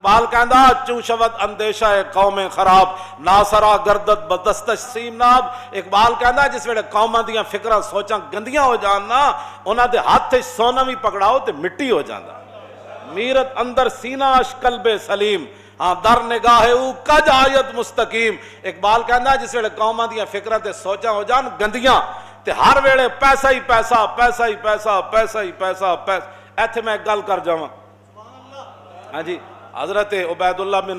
اقبال کہندا چوں شود اندیشہ قوم خراب ناسرا گردت بدستش سیم ناب. اقبال کہندا جس ویلے قوماں دیاں فکراں سوچاں گندیاں ہو جان نا انہاں دے ہاتھ وچ سونا بھی پکڑاؤ تے مٹی ہو جاندا. میرت اندر سینہ اش قلب سلیم ہاں در نگاہ او کج آیت مستقیم. اقبال کہندا جس ویلے قوماں دیاں فکراں تے سوچاں ہو جان گندیاں تے ہر ویلے پیسہ ہی پیسہ پیسہ ہی پیسہ پیسہ ہی پیسہ پیسہ. ایتھے میں گل کر جاواں. ہاں جی حضرت عبید اللہ بن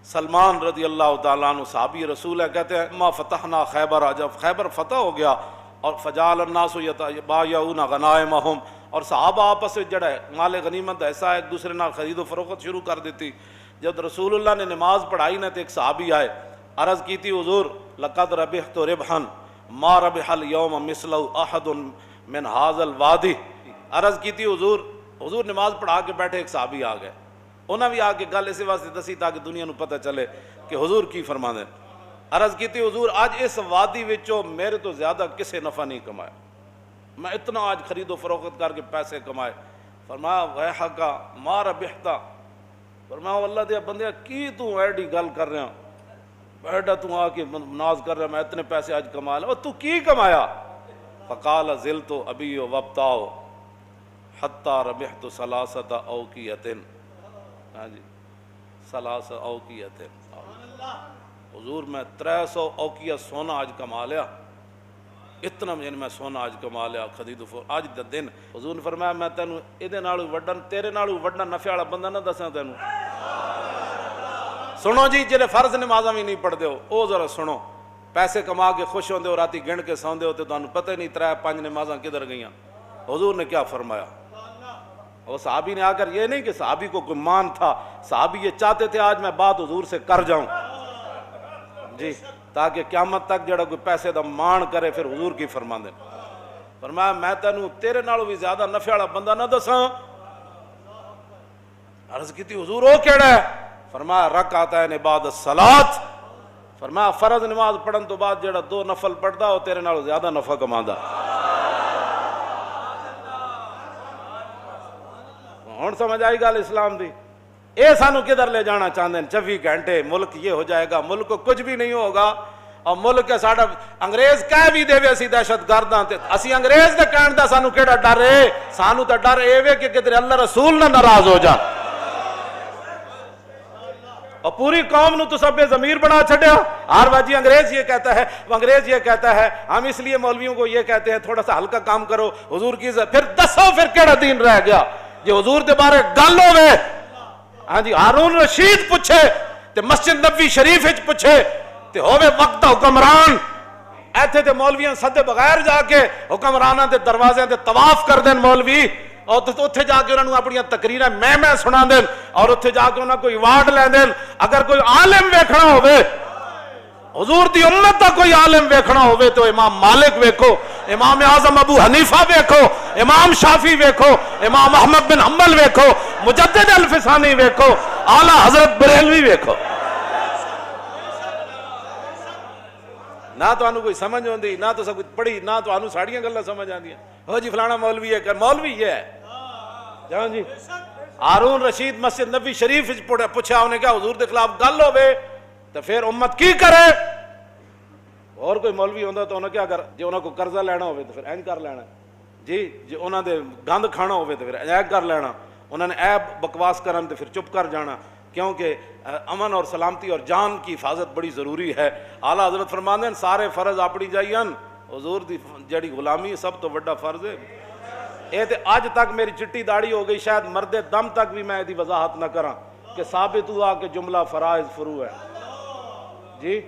سلمان رضی اللہ تعالیٰ عنہ صحابی رسول ہے. کہتے ہیں ما فتحنا خیبر، جب خیبر فتح ہو گیا اور فجعل الناس یتبایعون غنائمہم اور صحابہ آپس میں جڑا ہے مال غنیمت ایسا ایک دوسرے نال خرید و فروخت شروع کر دیتی. جب رسول اللہ نے نماز پڑھائی نا تو ایک صحابی آئے عرض کی تھی حضور لقد ربحت ربحا ما ربح اليوم مثلہ احد من هذا الوادی. عرض کی تھی حضور نماز پڑھا کے بیٹھے ایک صحابی آ گئے. انہاں بھی آ کے گل اسی واسطے دسی تاکہ دنیا نو پتہ چلے کہ حضور کی فرما دیں. عرض کی تھی حضور آج اس وادی وچوں میرے تو زیادہ کسے نفع نہیں کمایا، میں اتنا آج خرید و فروخت کر کے پیسے کمائے. فرمایا ویحکا ما ربحتا. فرمایا اللہ دے بندے کی تو ایڈی گل کر رہا بیٹا تو آ کے ناز کر رہا میں اتنے پیسے آج کما لیا تو کی کمایا. فقال زلت ابی وابتاؤ حتی ربحت ثلاثۃ اوقیۃ. ہاں جی ثلاث اوقیۃ. حضور میں 300 اوقیہ سونا آج کما لیا، اتنا میں سونا آج کما لیا خرید و فروخت آج دا دن. حضور نے فرمایا میں تینوں ایدے نالوں وڈن تیرے نالوں وڈنا نفع والا بندہ نہ دساں تینوں. سنو جی جڑے فرض نمازاں بھی نہیں پڑھتے ہو او ذرا سنو. پیسے کما کے خوش ہوندے ہو رات گن کے سوندے ہو تے تانوں پتہ نہیں 3-5 نمازاں کدھر گئیاں. حضور نے کیا فرمایا. اور صحابی نے آ کر یہ نہیں کہ صحابی کو کوئی مان تھا، صحابی یہ چاہتے تھے آج میں بات حضور سے کر جاؤں جی تاکہ قیامت تک جڑا کوئی پیسے دا مان کرے پھر حضور کی فرما دے. فرمایا میں تینوں تیرے نالوں بھی زیادہ نفع والا بندہ نہ دساں. عرض کی تھی حضور او کیڑا ہے. فرمایا رکعتین بعد الصلاۃ. فرمایا فرض نماز پڑھن تو بعد جڑا 2 نفل پڑھدا او تیرے نالوں زیادہ نفع کماندا. ہن سمجھ آئی گل اسلام دی. اے سانو کدھر لے جانا چاہتے ہیں 24 گھنٹے ملک یہ ہو جائے گا، ملک کو کچھ بھی نہیں ہوگا. اور ملک کے ساڈا انگریز کہہ بھی دے اسی دہشت گرد ہاں تے اسی انگریز دے کہن دا سانو کیڑا ڈر ہے. سانو تے ڈر اے وے کہ کدھر اللہ رسول نہ ناراض ہو جان. اور پوری قوم نو تو سب ضمیر بنا چھڈیا. ہر واجی انگریز یہ کہتا ہے وہ انگریز یہ کہتا ہے ہم اس لیے مولویوں کو یہ کہتے ہیں تھوڑا سا ہلکا کام کرو حضور کی پھر دسو پھر کیڑا دین رہ گیا جی حضور دے بارے گل ہوے. ہاں جی ہارون رشید پوچھے تے مسجد نبوی شریف وچ پوچھے تے ہوے وقت حکمران ایتھے تے مولویاں سدے بغیر جا کے حکمراناں دے دروازے تے طواف کر دین مولوی اور اتھے جا کے انہاں نوں اپنی تقریراں میں سنا دین اور اتھے جا کے انہاں کوئی ایوارڈ لے دین. اگر کوئی عالم ویکھنا ہوے حضور دی امت دا کوئی عالم ویکھنا ہوے تو امام مالک ویکھو، امام اعظم ابو حنیفہ ویکھو، امام شافعی ویکھو، امام احمد بن حنبل ویکھو، مجدد الفسانی ویکھو، اعلیٰ حضرت بریلوی ویکھو. نہ تو انہوں کوئی سمجھ ہوندی نہ تو سب کچھ پڑھی نہ تو انہوں ساڑیاں گلہ سمجھ آندیاں. ہو جی فلانا مولوی ہے کر مولوی یہ ہے جان جی. ہارون رشید مسجد نبوی شریف پوچھا انہیں کیا حضور دے خلاف گل ہوے تو پھر امت کی کرے. اور کوئی مولوی ہوندا تو انہوں کیا کر جی انہوں کو قرضہ لینا ہوئے تو پھر این کر لینا جی انہوں دے گند کھانا ہوئے تو پھر این کر لینا. انہوں نے عیب بکواس کرن تو پھر چپ کر جانا کیونکہ امن اور سلامتی اور جان کی حفاظت بڑی ضروری ہے. اعلیٰ حضرت فرماندے ہیں سارے فرض اپنی جائین حضور دی جڑی غلامی سب تو بڑا فرض ہے. اے تے آج تک میری چٹی داڑھی ہو گئی شاید مرد دم تک بھی میں دی وضاحت نہ کراں کہ ثابت ہوا کہ جملہ فرائض فرو ہے جی.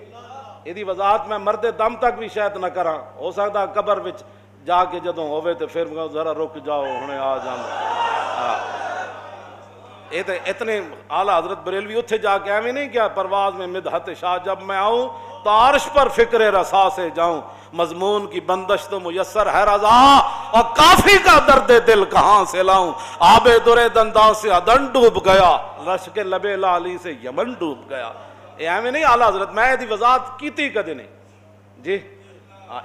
یہ وضاحت میں مرد دم تک بھی شاید نہ کراں. ہو سکتا قبر وچ جا کے جدوں ہوئے تو پھر ذرا رک جاؤ ہنے آ جانا. یہ تو اتنے اعلیٰ حضرت بریلوی اتھے جا کے ایویں نہیں کیا پرواز میں مدحت شاہ جب میں آؤں تو عرش پر فکر رسا سے جاؤں مضمون کی بندش تو میسر ہے رضا اور کافی کا درد دل کہاں سے لاؤں. آب در دنداں سے عدن ڈوب گیا رش کے لبے لالی سے یمن ڈوب گیا. ایویں نہیں اعلیٰ حضرت میں دی وضاحت کیتی کدے نہیں جی.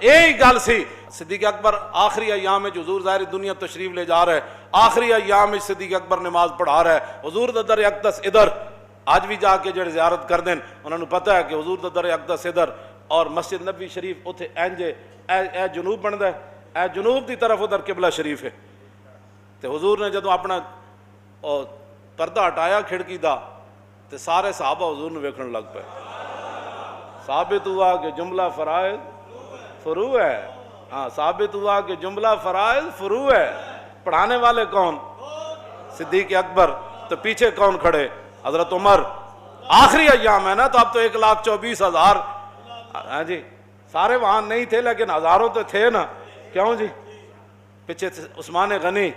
یہی گل سی صدیق اکبر آخری ایام میں حضور ظاہر دنیا تشریف لے جا رہا ہے، آخری ایام میں صدیق اکبر نماز پڑھا رہا ہے، حضور دا در اقدس ادھر، آج بھی جا کے جڑے زیارت کر دیں انہوں نے پتہ ہے کہ حضور دا در اقدس ادھر اور مسجد نبی شریف اتھے اینجے اے جنوب بندا ہے، اے جنوب دی طرف ادھر قبلہ شریف ہے۔ تے حضور نے جدوں اپنا پردہ ہٹایا کھڑکی دا تے سارے صحابہ حضور نے ویکھن لگ پے، ثابت ہوا کہ جملہ فرائض فروع ہے، ہاں ثابت ہوا کہ جملہ فرائض فروع ہے۔ پڑھانے والے کون؟ صدیق اکبر، تو پیچھے کون کھڑے؟ حضرت عمر۔ آخری ایام ہے نا، تو اب تو 1,24,000 ہاں جی سارے وہاں نہیں تھے لیکن ہزاروں تو تھے نا، کیوں جی؟ پیچھے عثمان غنی،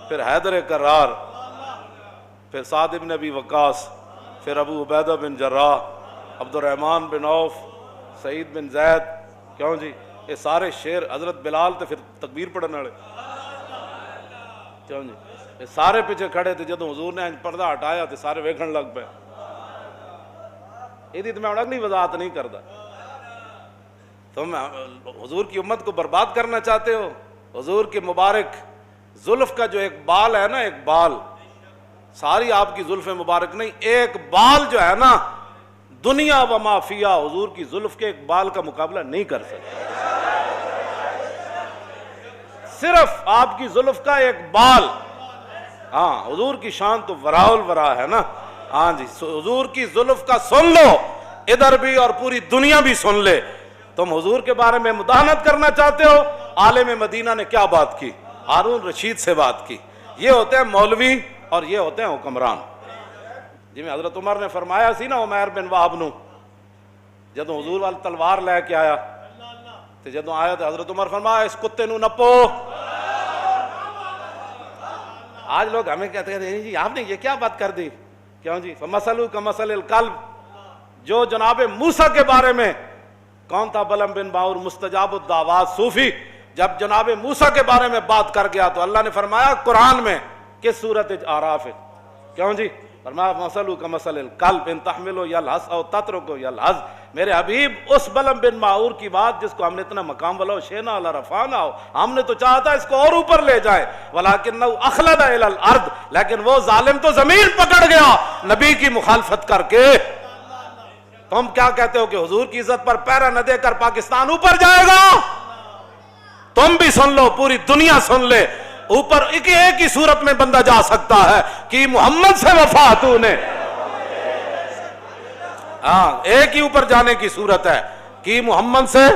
پھر حیدر کرار، پھر سعد بن ابی وقاص، پھر ابو عبیدہ بن جراح، عبد الرحمن بن عوف، سعید بن زید، کیوں جی؟ یہ سارے شیر، حضرت بلال تو پھر تکبیر پڑھنے والے، کیوں جی؟ یہ سارے پیچھے کھڑے تھے، جدوں حضور نے پردہ ہٹایا تو سارے ویکھن لگ پے۔ یہ تو میں اگلی وضاحت نہیں کرتا، تم حضور کی امت کو برباد کرنا چاہتے ہو؟ حضور کے مبارک زلف کا جو ایک بال ہے نا، ایک بال، ساری آپ کی زلف مبارک نہیں، ایک بال جو ہے نا، دنیا و ما فیہا حضور کی زلف کے ایک بال کا مقابلہ نہیں کر سکتے۔ صرف آپ کی زلف کا ایک بال، ہاں حضور کی شان تو وراء الورا ہے نا، ہاں جی حضور کی زلف کا سن لو، ادھر بھی اور پوری دنیا بھی سن لے۔ تم حضور کے بارے میں مداحنت کرنا چاہتے ہو؟ عالم مدینہ نے کیا بات کی؟ ہارون رشید سے بات کی۔ یہ ہوتے ہیں مولوی اور یہ ہوتے ہیں حکمران۔ جی میں حضرت عمر نے فرمایا سی نا عمیر بن وہب نو، جدوں حضور والی تلوار لے کے آیا تو جدوں آیا تو حضرت عمر فرمایا اس کتے نو نپو۔ آج لوگ ہمیں کہتے ہیں جی آپ نے یہ کیا بات کر دی، کیوں جی؟ فمثلہ کمثل الکلب، جو جناب موسیٰ کے بارے میں کون تھا؟ بلم بن باور مستجاب الدعوات صوفی، جب جناب موسیٰ کے بارے میں بات کر گیا تو اللہ نے فرمایا قرآن میں کس صورت اعراف ہے، کیوں جی؟ فرمایا مثلہ کمثل الکلب ان تحمل یلہث او تترک یلہث۔ میرے حبیب اس بلم بن باور کی بات جس کو ہم نے اتنا مقام والا شینا علی رفعنا ہو، ہم نے تو چاہا تھا اس کو اور اوپر لے جائے، ولکنہ اخلد الی الارض، لیکن وہ ظالم تو زمین پکڑ گیا نبی کی مخالفت کر کے۔ تم کیا کہتے ہو کہ حضور کی عزت پر پیرا نہ دے کر پاکستان اوپر جائے گا؟ تم بھی سن لو، پوری دنیا سن لے، اوپر ایک ہی صورت میں بندہ جا سکتا ہے کہ محمد سے وفا تو نے، ہاں ایک ہی اوپر جانے کی صورت ہے کہ محمد سے،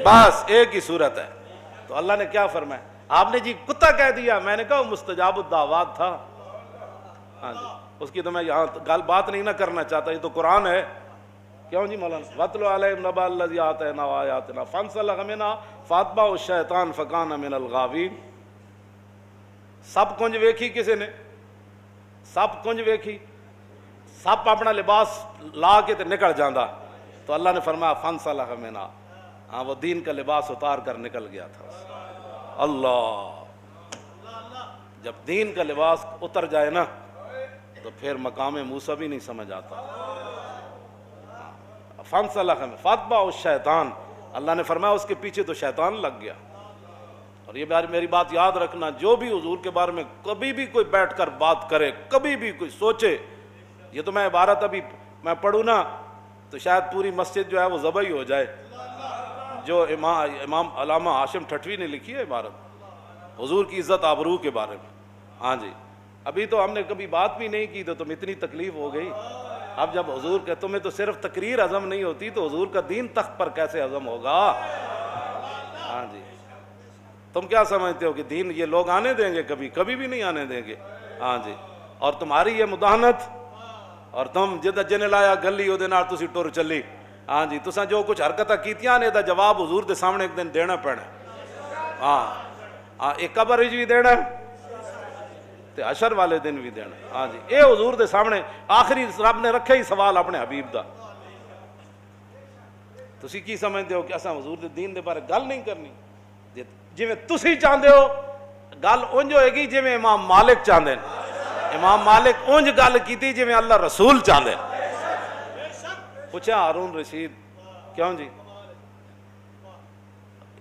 بس ایک ہی صورت ہے۔ تو اللہ نے کیا فرمایا؟ آپ نے جی کتا کہہ دیا، میں نے کہا مستجاب الدعوات تھا، ہاں جی اس کی تو میں یہاں بات نہیں نہ کرنا چاہتا، یہ تو قرآن ہے، کیوں جی مولانا؟ وَاتْلُ عَلَيْهِمْ نَبَأَ الَّذِي آتَيْنَاهُ آيَاتِنَا فَانسَلَخَ مِنْهَا فَأَتْبَعَهُ الشَّيْطَانُ فَكَانَ مِنَ الْغَاوِينَ۔ سب کنج ویکھی کسی نے، سب کنج ویکھی، سب اپنا لباس لا کے تے نکل جاندا، تو اللہ نے فرمایا فَانسَلَخَ مِنْهَا، ہاں وہ دین کا لباس اتار کر نکل گیا تھا۔ اللہ، جب دین کا لباس اتر جائے نا تو پھر مقام موسیٰ بھی نہیں سمجھ آتا۔ فَانسَلَخَ فَأَتْبَعَهُ الشَّيْطَانُ، اللہ نے فرمایا اس کے پیچھے تو شیطان لگ گیا۔ اور یہ میری بات یاد رکھنا، جو بھی حضور کے بارے میں کبھی بھی کوئی بیٹھ کر بات کرے، کبھی بھی کوئی سوچے، یہ تو میں عبارت ابھی میں پڑھوں نا تو شاید پوری مسجد جو ہے وہ ذبح ہی ہو جائے، جو امام علامہ ہاشم ٹھٹوی نے لکھی ہے عبارت حضور کی عزت آبرو کے بارے میں، ہاں جی ابھی تو ہم نے کبھی بات بھی نہیں کی تو تم اتنی تکلیف ہو گئی، اب جب حضور کہ تمہیں تو صرف تقریر ہضم نہیں ہوتی تو حضور کا دین تخت پر کیسے ہضم ہوگا؟ ہاں جی تم کیا سمجھتے ہو کہ دین یہ لوگ آنے دیں گے؟ کبھی کبھی بھی نہیں آنے دیں گے، ہاں جی۔ اور تمہاری یہ مداحنت، اور تم جن لایا گلی وہ نال تسی ٹر چلی، ہاں جی تساں جو کچھ حرکتاں کیتیاں نے دا جواب حضور دے سامنے ایک دن دینا پینا، ہاں ایک قبر وچ بھی دینا تے حشر والے دن بھی دینا، ہاں جی اے حضور دے سامنے آخری رب نے رکھے ہی سوال اپنے حبیب دا۔ تسی کی سمجھتے ہو کہ اساں حضور دے دین دے بارے گل نہیں کرنی؟ جویں تسی چاہندے ہو گل اونج ہوئے گی جویں امام مالک چاہندے ہیں، امام مالک اونج گل کیتی جویں اللہ رسول چاہندے ہیں۔ پوچھا ہارون رشید کیوں جی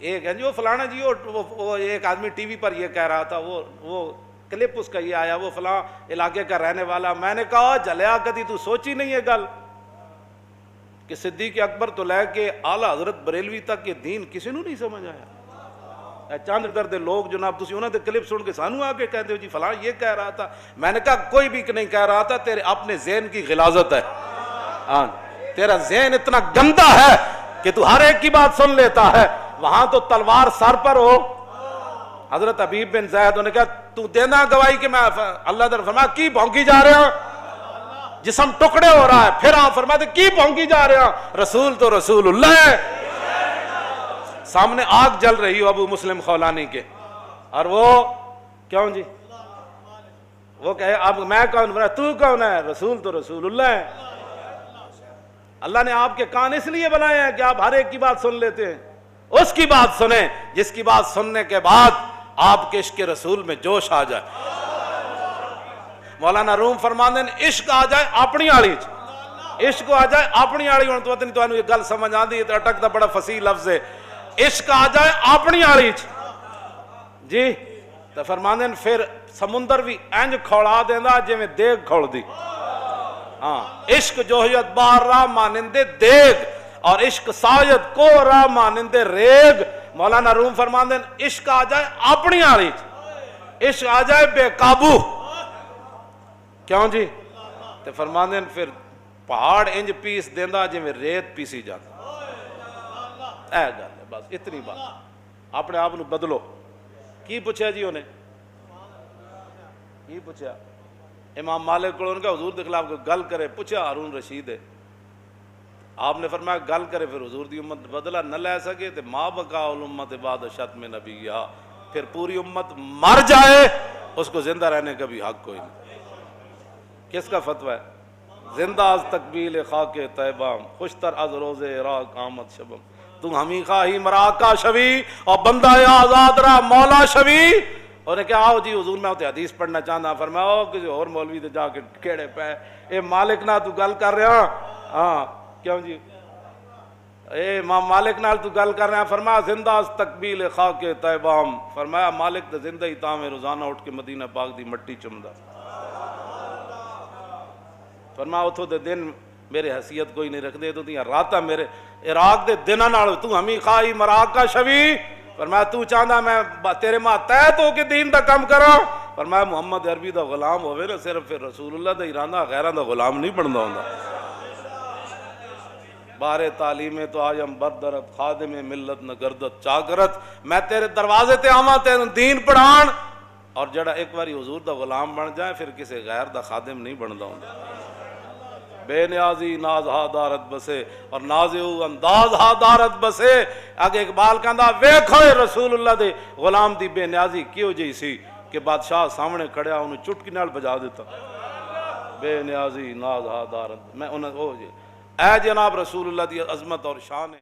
ایک ہے جی وہ فلانا جی وہ ایک آدمی ٹی وی پر یہ کہہ رہا تھا، وہ کلپ اس کا یہ آیا، وہ فلاں علاقے کا رہنے والا. میں نے کہا جلیا کدی تو سوچی نہیں ہے گل کہ صدیق اکبر تو لے کے اعلیٰ حضرت بریلوی تک یہ دین کسی نو نہیں سمجھ آیا. چند درد لوگ جناب تسی انہوں نے کلپ سن کے سانو آ کے کہتے ہو جی فلاں یہ کہہ رہا تھا. میں نے کہا کوئی بھی نہیں کہہ رہا تھا، تیرے اپنے ذہن کی غلاظت ہے. ہاں تیرا ذہن اتنا گندا ہے کہ تو ہر ایک کی بات سن لیتا ہے. وہاں تو تلوار سر پر ہو. حضرت حبیب بن زید نے کہا تو دینا گواہی کہ میں اللہ در فرمایا کی بھونکی جا رہے ہیں، جسم ٹکڑے ہو رہا ہے. پھر آپ فرماتے کی بھونکی جا رہے ہیں، رسول تو رسول اللہ ہے. سامنے آگ جل رہی ہو ابو مسلم خولانی کے، اور وہ کیوں جی وہ کہے اب میں کون، تو کون ہے، رسول تو رسول اللہ ہے. اللہ نے آپ کے کان اس لیے بنائے ہیں کہ آپ ہر ایک کی بات سن لیتے ہیں. اس کی بات سنیں جس کی بات سننے کے بعد آپ کے عشق رسول میں جوش آ جائے. مولانا روم فرماندے نے عشق آ جائے اپنی آڑی چ، عشق آ جائے اپنی آڑی. ہوں تو پتہ نہیں یہ گل سمجھ آندی ہے، تو اٹک دا بڑا فصیح لفظ ہے. عشق آ جائے اپنی آڑی چ جی تو فرماندے نے پھر سمندر بھی انج کھوڑا دینا جی میں دیگ کھوڑ دی. ہاں عشق جوہیت بار راہ مانندے دیگ، اور عشق سایت کو راہ مانندے ریگ. مولانا روم فرماندے نے عشق آ جائے اپنی آڑی چ، عشق آ جائے بے قابو. کیوں جی تو فرماندے نے پھر پہاڑ انج پیس دینا جی میں ریت پیسی جاتا. اے گل ہے بس اتنی بات. اپنے آپ نو بدلو. کی پوچھا جی انہیں کی پوچھا؟ امام مالک کو ان کا حضور کے خلاف گل کرے، پوچھا ہارون رشید ہے. آپ نے فرمایا گل کرے پھر حضور دی امت بدلہ نہ لے سکے تو ما بقا الامت بعد شتم نبیہا، پھر پوری امت مر جائے اس کو زندہ رہنے کا بھی حق کوئی نہیں. کس کا فتویٰ ہے؟ زندہ از تقبیل خاک طیبہ، خوشتر از روز عراق آمد شبم. تم ہمیں خواہی مراکہ شوی اور بندہ آزاد رہا مولا شوی. اور نے کہا آؤ جی حضور میں ہوتے حدیث پڑھنا چاہتا. فرمایا او کسی اور مولوی دے جا کے کیڑے پہ اے مالک نہ تو گل کر رہا. ہاں کیوں جی اے امام مالک نال تو گل کر رہے ہیں. فرمایا زندہ از تقبیل خاک طیبام. فرمایا مالک تے زندہ ہی تاں میں روزانہ اٹھ کے مدینہ پاک دی مٹی چمدا. فرمایا اتھو دے دن میرے حیثیت کوئی نہیں رکھ دے تو تیاں راتا میرے عراق دے دنہ نال تو ہمیں خواہی مراکہ شوی. فرمایا تو چاہنا میں تیرے ماں تیت ہو کے دین دا کم کرا. فرمایا محمد عربی دا غلام ہوئے نا صرف پھر رسول اللہ دا ایرانہ غیران دا غلام نہیں بندا ہوندا. بارے تعلیم تو آیم بردرت خادم ملت نہ گردت چاگرت. میں تیرے دروازے تے آواں تیرے دین پڑھان، اور جڑا ایک باری حضور دا غلام بن جائے پھر کسی غیر دا خادم نہیں بندا ہوندا. بے نیازی ناز ہا دارت بسے اور نازو انداز ہا دارت بسے. اگے اقبال کہندا ویکھو رسول اللہ دے غلام دی بے نیازی کیوں جی سی کہ بادشاہ سامنے کھڑیا انہوں چٹکی نال بجا دیتا. بے نیازی ناز ہا دارت. میں انہوں اے جناب رسول اللہ دی عظمت اور شان ہے.